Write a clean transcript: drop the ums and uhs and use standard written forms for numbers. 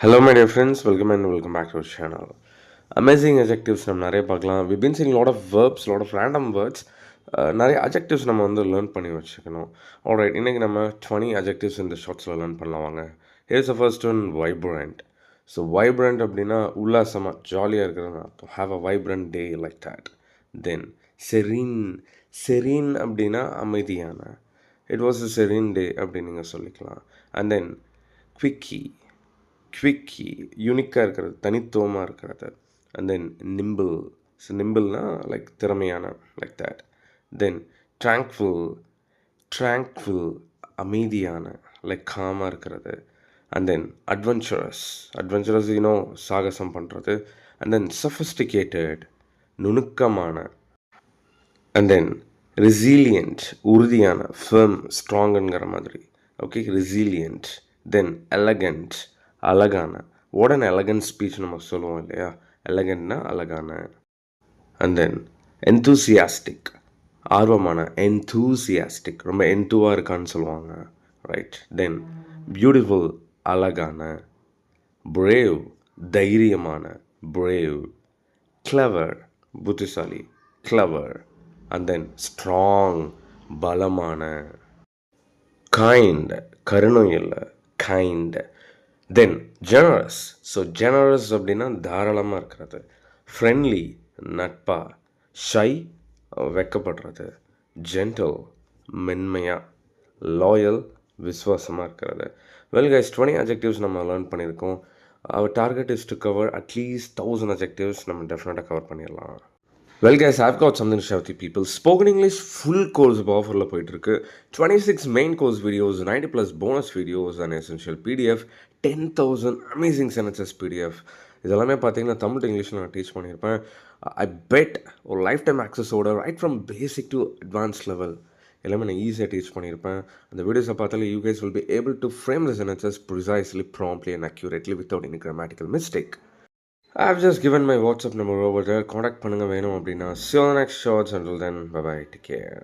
Hello my dear friends, welcome back to our channel. Amazing adjectives நம்ம நிறைய பார்க்கலாம். We've been seeing a lot of verbs, a lot of random words. நிறைய adjectives நம்ம வந்து learn பண்ணி வச்சுக்கணும். Alright, இன்றைக்கி நம்ம 20 adjectives இந்த ஷார்ட்ஸில் லேர்ன் பண்ணலாம் வாங்க. Here's the first one, vibrant. So vibrant அப்படின்னா உல்லாசமாக ஜாலியாக இருக்கிறது அர்த்தம். Have a vibrant day like that. Then serene. Serene அப்படின்னா அமைதியான. It was a serene day அப்படின்னு நீங்கள் சொல்லிக்கலாம். And then quickie. குவிக்கி யூனிக்காக இருக்கிறது, தனித்துவமாக இருக்கிறது. And then nimble. ஸோ நிம்பிள்னா லைக் திறமையான, லைக் தேட். தென் ட்ராங்க்ஃபுல் அமைதியான, லைக் காமாக இருக்கிறது. அண்ட் தென் அட்வென்ச்சரஸ் சாகசம் பண்ணுறது. அண்ட் தென் சஃபிஸ்டிகேட்டட் நுணுக்கமான. அண்ட் தென் ரெசிலியன்ட் உறுதியான, ஃபர்ம் ஸ்ட்ராங்குங்கிற மாதிரி. Okay, resilient. தென் எலகண்ட் அழகான. வாட் அன் எலகண்ட் ஸ்பீச் நம்ம சொல்லுவோம் இல்லையா, எலகண்ட்னா அழகான. அண்ட் தென் என்தூசியாஸ்டிக் ஆர்வமான, என்தூசியாஸ்டிக் ரொம்ப என்தூவாக இருக்கான்னு சொல்லுவாங்க, ரைட். தென் பியூட்டிஃபுல் அழகான. பிரேவ் தைரியமான, பிரேவ். கிளவர் புத்திசாலி, கிளவர். அண்ட் தென் ஸ்ட்ராங் பலமான. கைண்ட் கருணை இல்லை, kind. Then generous. So generous அப்படின்னா தாராளமாக இருக்கிறது. ஃப்ரெண்ட்லி நட்பா. ஷை வெக்கப்படுறது. ஜென்டல் மென்மையாக. லாயல் விசுவாசமாக இருக்கிறது. வெல் கைஸ், 20 adjectives நம்ம லேர்ன் பண்ணியிருக்கோம். Our target is to cover at least 1000 adjectives நம்ம டெஃபினட்டாக கவர் பண்ணிடலாம். Well guys, I've got something to share with you people. Spoken English full course இப்போ ஆஃபரில் போயிட்டுருக்கு. 26 main course videos, 90+ bonus videos and essential PDF, 10,000 amazing sentences PDF. இதெல்லாமே பார்த்தீங்கன்னா Tamil to இங்கிலீஷில் நான் டீச் பண்ணியிருப்பேன். ஐ பெட் ஒரு லைஃப் டைம் ஆக்சஸோட right from basic to advance level எல்லாமே நான் ஈஸியாக டீச் பண்ணியிருப்பேன். அந்த வீடியோஸை பார்த்தாலே you guys will be able to frame the sentences precisely, promptly and accurately without any grammatical mistake. I've just given my WhatsApp number over there. Contact பண்ணுங்க வேணும் அப்படின்னா. See you on the next shots. Until then, bye bye. Take care.